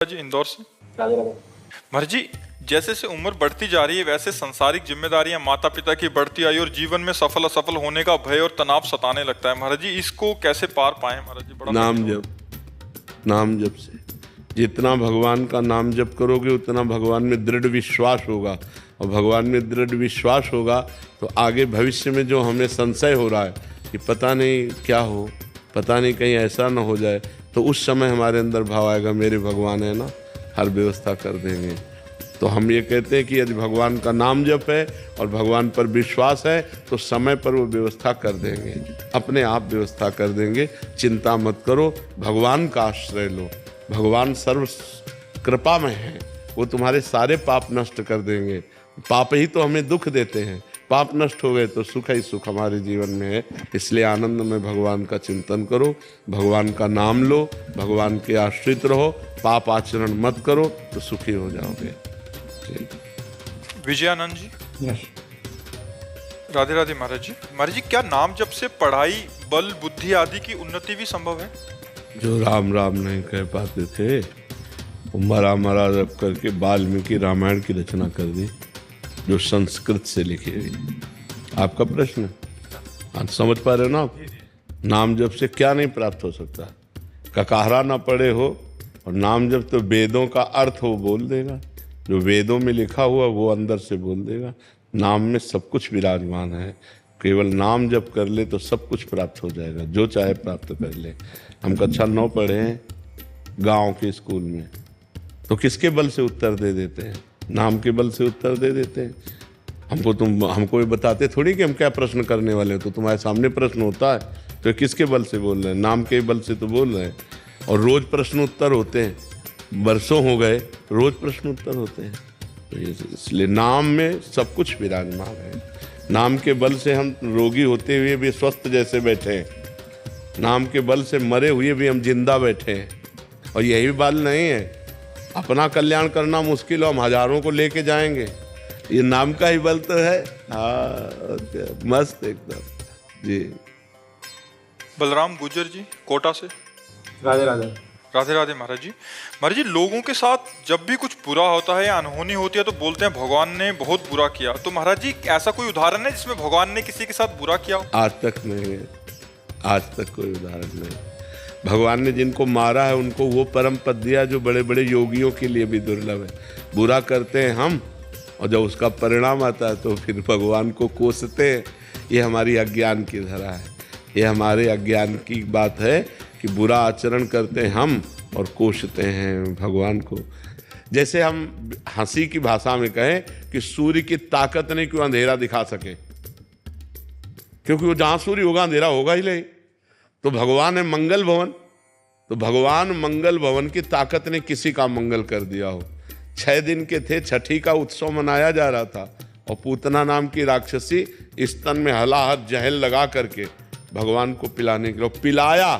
जी इंदौर से। राधे राधे। महाराज जी, जैसे से उम्र बढ़ती जा रही है वैसे संसारिक जिम्मेदारियां, माता पिता की बढ़ती आयु और जीवन में सफल असफल होने का भय और तनाव सताने लगता है। महाराज जी, इसको कैसे पार पाएं? महाराज जी, बड़ा नाम जप, नाम जप से जितना भगवान का नाम जप करोगे उतना भगवान में दृढ़ विश्वास होगा, और भगवान में दृढ़ विश्वास होगा तो आगे भविष्य में जो हमें संशय हो रहा है कि पता नहीं क्या हो, पता नहीं कहीं ऐसा ना हो जाए, तो उस समय हमारे अंदर भाव आएगा मेरे भगवान है ना, हर व्यवस्था कर देंगे। तो हम ये कहते हैं कि यदि भगवान का नाम जप है और भगवान पर विश्वास है तो समय पर वो व्यवस्था कर देंगे, अपने आप व्यवस्था कर देंगे। चिंता मत करो, भगवान का आश्रय लो, भगवान सर्व कृपा में है, वो तुम्हारे सारे पाप नष्ट कर देंगे। पाप ही तो हमें दुख देते हैं, पाप नष्ट हो गए तो सुख ही सुख हमारे जीवन में है। इसलिए आनंद में भगवान का चिंतन करो, भगवान का नाम लो, भगवान के आश्रित रहो, पाप आचरण मत करो तो सुखी हो जाओगे। विजयानंद जी, यस। राधे राधे। महाराज जी, महाराज जी, क्या नाम जप से पढ़ाई, बल, बुद्धि आदि की उन्नति भी संभव है? जो राम राम नहीं कह पाते थे वो मरा मरा जप करके वाल्मीकि रामायण की रचना कर दी, जो संस्कृत से लिखी हुई। आपका प्रश्न आज समझ पा रहे हो ना आप? नाम जप से क्या नहीं प्राप्त हो सकता? ककाहरा ना पढ़े हो और नाम जप तो वेदों का अर्थ वो बोल देगा, जो वेदों में लिखा हुआ वो अंदर से बोल देगा। नाम में सब कुछ विराजमान है, केवल नाम जप कर ले तो सब कुछ प्राप्त हो जाएगा, जो चाहे प्राप्त कर ले। हम कक्षा 9 पढ़े हैं गांव के स्कूल में, तो किसके बल से उत्तर दे देते हैं? नाम के बल से उत्तर दे देते हैं। हमको ये बताते थोड़ी कि हम क्या प्रश्न करने वाले हैं, तो तुम्हारे सामने प्रश्न होता है तो किसके बल से बोल रहे हैं? नाम के बल से तो बोल रहे हैं। और रोज प्रश्न उत्तर होते हैं, वर्षों हो गए रोज प्रश्न उत्तर होते हैं। तो इसलिए नाम में सब कुछ विराजमान है। नाम के बल से हम रोगी होते हुए भी स्वस्थ जैसे बैठे हैं, नाम के बल से मरे हुए भी हम जिंदा बैठे हैं। और यही बल नहीं है, अपना कल्याण करना मुश्किल हो, हम हजारों को लेके जाएंगे, ये नाम का ही बल तो है। हाँ, मस्त एकदम जी। बलराम गुजर जी, कोटा से। राधे राधे। राधे राधे। महाराज जी, महाराज जी, लोगों के साथ जब भी कुछ बुरा होता है या अनहोनी होती है तो बोलते हैं भगवान ने बहुत बुरा किया। तो महाराज जी, ऐसा कोई उदाहरण है जिसमें भगवान ने किसी के साथ बुरा किया हो? आज तक नहीं है, आज तक कोई उदाहरण नहीं। भगवान ने जिनको मारा है उनको वो परम पद दिया जो बड़े बड़े योगियों के लिए भी दुर्लभ है। बुरा करते हैं हम और जब उसका परिणाम आता है तो फिर भगवान को कोसते हैं। ये हमारी अज्ञान की धरा है, ये हमारे अज्ञान की बात है कि बुरा आचरण करते हैं हम और कोसते हैं भगवान को। जैसे हम हंसी की भाषा में कहें कि सूर्य की ताकत नहीं क्यों अंधेरा दिखा सके, क्योंकि वो जहां सूर्य होगा अंधेरा होगा ही नहीं। तो भगवान है मंगल भवन, तो भगवान मंगल भवन की ताकत ने किसी का मंगल कर दिया हो। 6 दिन के थे, छठी का उत्सव मनाया जा रहा था और पूतना नाम की राक्षसी स्तन में हलाहट जहल लगा करके भगवान को पिलाने के लिए पिलाया,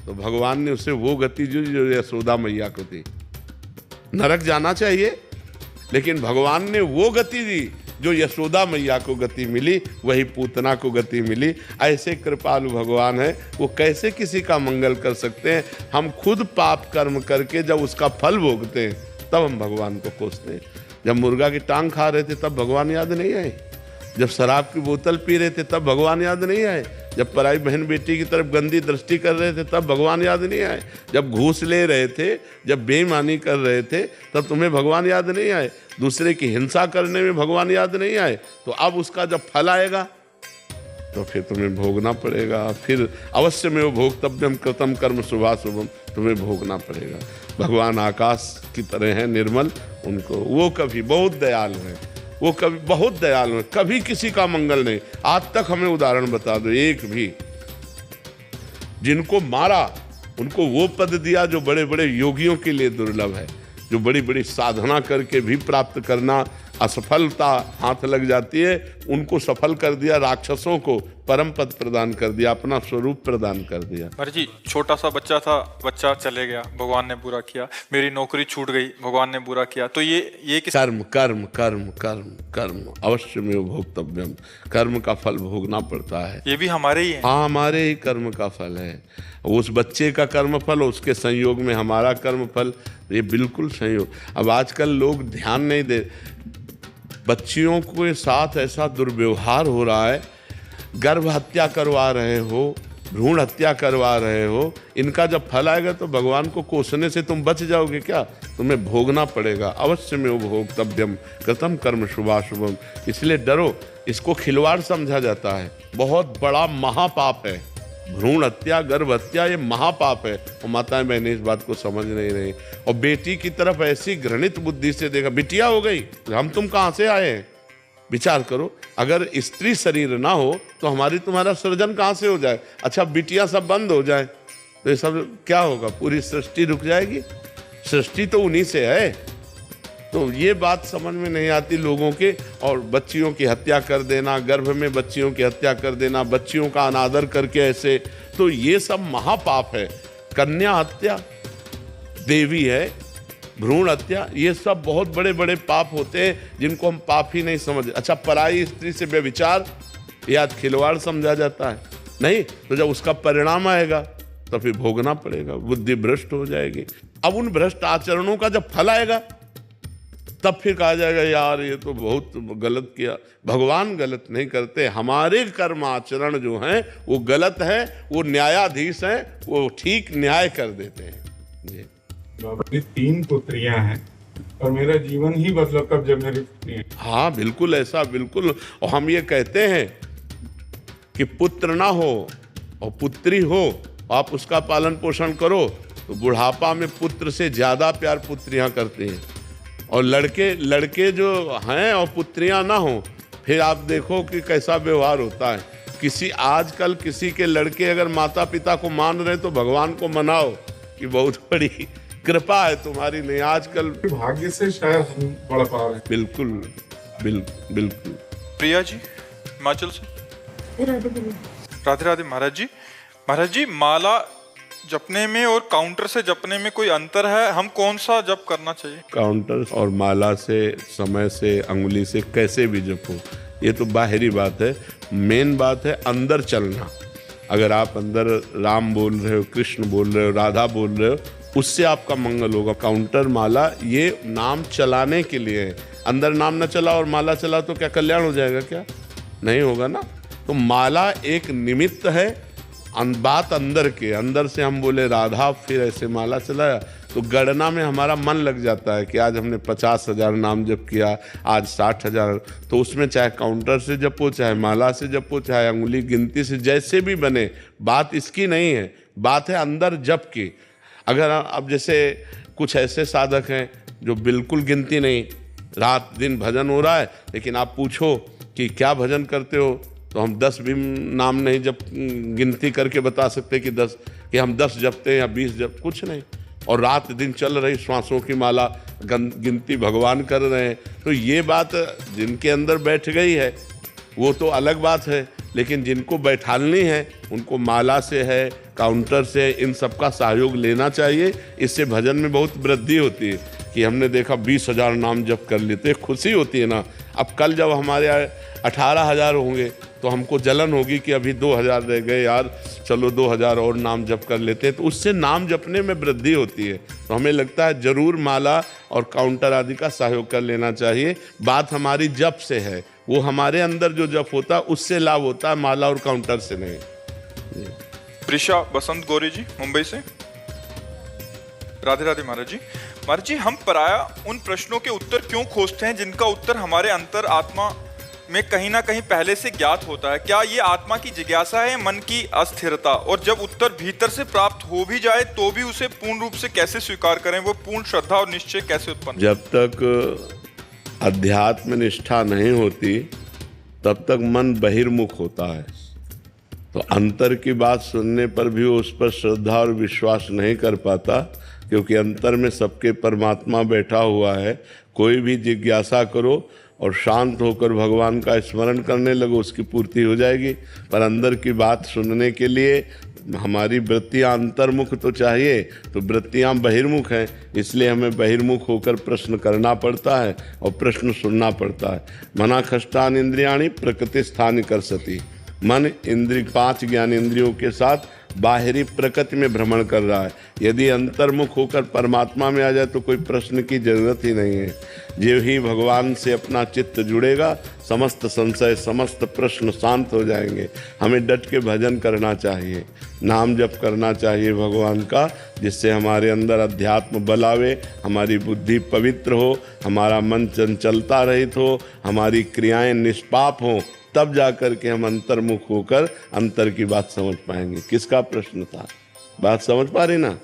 तो भगवान ने उसे वो गति जो यशोदा मैया को दी। नरक जाना चाहिए, लेकिन भगवान ने वो गति दी जो यशोदा मैया को गति मिली, वही पूतना को गति मिली। ऐसे कृपालु भगवान है, वो कैसे किसी का मंगल कर सकते हैं? हम खुद पाप कर्म करके जब उसका फल भोगते हैं तब हम भगवान को कोसते हैं। जब मुर्गा की टांग खा रहे थे तब भगवान याद नहीं आए, जब शराब की बोतल पी रहे थे तब भगवान याद नहीं आए, जब पराई बहन बेटी की तरफ गंदी दृष्टि कर रहे थे तब भगवान याद नहीं आए, जब घूस ले रहे थे, जब बेईमानी कर रहे थे तब तुम्हें भगवान याद नहीं आए, दूसरे की हिंसा करने में भगवान याद नहीं आए। तो अब उसका जब फल आएगा तो फिर तुम्हें भोगना पड़ेगा। फिर अवश्य में वो भोक्तव्यम कृतम कर्म शुभाशुभम, तुम्हें भोगना पड़ेगा। भगवान आकाश की तरह है निर्मल, उनको वो कभी बहुत दयालु है, वो कभी बहुत दयालु है, कभी किसी का मंगल नहीं। आज तक हमें उदाहरण बता दो एक भी, जिनको मारा उनको वो पद दिया जो बड़े बड़े योगियों के लिए दुर्लभ है, जो बड़ी बड़ी साधना करके भी प्राप्त करना असफलता हाथ लग जाती है, उनको सफल कर दिया, राक्षसों को परम पद प्रदान कर दिया, अपना स्वरूप प्रदान कर दिया। महाराज जी छोटा सा बच्चा था, बच्चा चले गया, भगवान ने बुरा किया, मेरी नौकरी छूट गई, भगवान ने बुरा किया, तो ये किस कर्म कर्म कर्म कर्म कर्म अवश्य में भोक्तव्यम, कर्म का फल भोगना पड़ता है। ये भी हमारे ही है। हाँ, हमारे ही कर्म का फल है। उस बच्चे का कर्म फल, उसके संयोग में हमारा कर्म फल, ये बिल्कुल संयोग। अब आजकल लोग ध्यान नहीं दे, बच्चियों के साथ ऐसा दुर्व्यवहार हो रहा है, गर्भ हत्या करवा रहे हो, भ्रूण हत्या करवा रहे हो, इनका जब फल आएगा तो भगवान को कोसने से तुम बच जाओगे क्या? तुम्हें भोगना पड़ेगा। अवश्य में भोक्तव्यम कृतम कर्म शुभाशुभम। इसलिए डरो, इसको खिलवाड़ समझा जाता है, बहुत बड़ा महापाप है। भ्रूण हत्या, गर्भ हत्या, ये महापाप है। और माताएं बहनें इस बात को समझ नहीं रही, और बेटी की तरफ ऐसी घृणित बुद्धि से देखा, बिटिया हो गई, हम तुम कहाँ से आए हैं? विचार करो, अगर स्त्री शरीर ना हो तो हमारी तुम्हारा सृजन कहाँ से हो जाए? अच्छा, बिटियां सब बंद हो जाए तो ये सब क्या होगा? पूरी सृष्टि रुक जाएगी। सृष्टि तो उन्हीं से है। तो ये बात समझ में नहीं आती लोगों के। और बच्चियों की हत्या कर देना, गर्भ में बच्चियों की हत्या कर देना, बच्चियों का अनादर करके ऐसे, तो ये सब महापाप है। कन्या हत्या देवी है, भ्रूण हत्या, ये सब बहुत बड़े बड़े पाप होते हैं जिनको हम पाप ही नहीं समझ। अच्छा, पराई स्त्री से व्यभिचार या खिलवाड़ समझा जाता है? नहीं, तो जब उसका परिणाम आएगा तो फिर भोगना पड़ेगा, बुद्धि भ्रष्ट हो जाएगी। अब उन भ्रष्ट आचरणों का जब फल आएगा तब फिर कहा जाएगा यार ये तो बहुत गलत किया। भगवान गलत नहीं करते, हमारे कर्म आचरण जो हैं वो गलत है, वो न्यायाधीश हैं, वो ठीक न्याय कर देते हैं। जी बाबा जी, 3 पुत्रियां हैं और मेरा जीवन ही बदला कब जब मेरी पुत्री। हाँ बिल्कुल ऐसा, बिल्कुल। और हम ये कहते हैं कि पुत्र ना हो और पुत्री हो, आप उसका पालन पोषण करो, तो बुढ़ापा में पुत्र से ज्यादा प्यार पुत्रियां करती हैं। और लड़के जो हैं और पुत्रियां ना हो, फिर आप देखो कि कैसा व्यवहार होता है। आजकल किसी के लड़के अगर माता पिता को मान रहे तो भगवान को मनाओ कि बहुत बड़ी कृपा है तुम्हारी। नहीं, आजकल भाग्य से शायद हम बढ़ पा रहे हैं। बिल्कुल बिल्कुल बिल्कुल। प्रिया जी हिमाचल से, राधे राधे। महाराज जी माला जपने में और काउंटर से जपने में कोई अंतर है? हम कौन सा जप करना चाहिए? काउंटर और माला से, समय से, अंगुली से कैसे भी जपो, ये तो बाहरी बात है। मेन बात है अंदर चलना। अगर आप अंदर राम बोल रहे हो, कृष्ण बोल रहे हो, राधा बोल रहे हो, उससे आपका मंगल होगा। काउंटर माला ये नाम चलाने के लिए है। अंदर नाम न चला और माला चला तो क्या कल्याण हो जाएगा? क्या नहीं होगा ना। तो माला एक निमित्त है, बात अंदर से हम बोले राधा, फिर ऐसे माला चलाया तो गणना में हमारा मन लग जाता है कि आज हमने 50,000 नाम जप किया, आज 60,000। तो उसमें चाहे काउंटर से जपो, चाहे माला से जपो, चाहे अंगुली गिनती से, जैसे भी बने, बात इसकी नहीं है, बात है अंदर जप की। अगर अब जैसे कुछ ऐसे साधक हैं जो बिल्कुल गिनती नहीं, रात दिन भजन हो रहा है, लेकिन आप पूछो कि क्या भजन करते हो, तो हम 10 भी नाम नहीं जब गिनती करके बता सकते कि हम 10 जपते हैं या 20 जप, कुछ नहीं। और रात दिन चल रही श्वासों की माला, गिनती भगवान कर रहे हैं। तो ये बात जिनके अंदर बैठ गई है वो तो अलग बात है, लेकिन जिनको बैठालनी है उनको माला से है, काउंटर से, इन सब का सहयोग लेना चाहिए। इससे भजन में बहुत वृद्धि होती है कि हमने देखा 20,000 नाम जप कर लेते, खुशी होती है ना। अब कल जब हमारे 18,000 होंगे तो हमको जलन होगी कि अभी 2,000 रह गए यार, चलो 2,000 और नाम जप कर लेते हैं। तो उससे नाम जपने में वृद्धि होती है। तो हमें लगता है जरूर माला और काउंटर आदि का सहयोग कर लेना चाहिए। बात हमारी जप से है, वो हमारे अंदर जो जप होता है उससे लाभ होता है, माला और काउंटर से नहीं। प्रिशा बसंत गौरी जी मुंबई से, राधे राधे। महाराज जी हम पराया उन प्रश्नों के उत्तर क्यों खोजते हैं जिनका उत्तर हमारे अंतर आत्मा में कहीं ना कहीं पहले से ज्ञात होता है? क्या ये आत्मा की जिज्ञासा है, मन की अस्थिरता? और जब उत्तर भीतर से प्राप्त हो भी जाए तो भी उसे पूर्ण रूप से कैसे स्वीकार करें? वो पूर्ण श्रद्धा और निश्चय कैसे उत्पन्न? जब तक अध्यात्म निष्ठा नहीं होती तब तक मन बहिर्मुख होता है। तो अंतर की बात सुनने पर भी उस पर श्रद्धा और विश्वास नहीं कर पाता, क्योंकि अंतर में सबके परमात्मा बैठा हुआ है। कोई भी जिज्ञासा करो, और शांत होकर भगवान का स्मरण करने लगो, उसकी पूर्ति हो जाएगी। पर अंदर की बात सुनने के लिए हमारी वृत्तियाँ अंतर्मुख तो चाहिए, तो वृत्तियाँ बहिर्मुख हैं, इसलिए हमें बहिर्मुख होकर प्रश्न करना पड़ता है और प्रश्न सुनना पड़ता है। मना खष्टान इंद्रियाणी प्रकृति स्थान कर सती। मन इंद्रिय 5 ज्ञान इंद्रियों के साथ बाहरी प्रकृति में भ्रमण कर रहा है। यदि अंतर्मुख होकर परमात्मा में आ जाए तो कोई प्रश्न की जरूरत ही नहीं है। जो ही भगवान से अपना चित्त जुड़ेगा, समस्त संशय समस्त प्रश्न शांत हो जाएंगे। हमें डट के भजन करना चाहिए, नाम जप करना चाहिए भगवान का, जिससे हमारे अंदर अध्यात्म बल आवे, हमारी बुद्धि पवित्र हो, हमारा मन चंचलता रहित हो, हमारी क्रियाएं निष्पाप हों। तब जाकर के हम अंतर्मुख होकर अंतर की बात समझ पाएंगे। किसका प्रश्न था? बात समझ पा रही ना?